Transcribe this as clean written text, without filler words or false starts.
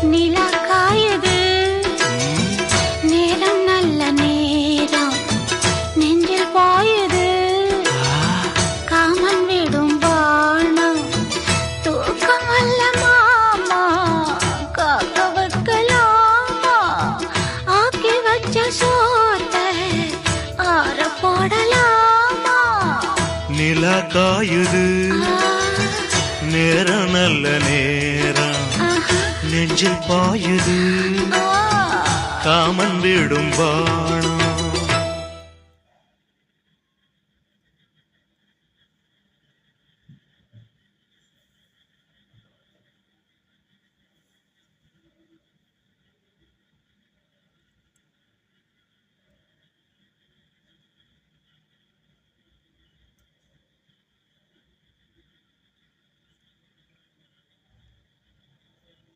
நிலா காயுது நேரம் நல்ல நேரம் நெஞ்சில் பாயுது காமன் விடும் வானம் தூக்கம் வல்ல மாமா காக்க வைக்கலாமா ஆக்கி வச்ச சோத்தை ஆற போடலாமா நிலா காயுது நேரம் நல்ல நேரம் நெஞ்சில் பாயுது காமன் விடும் வானம்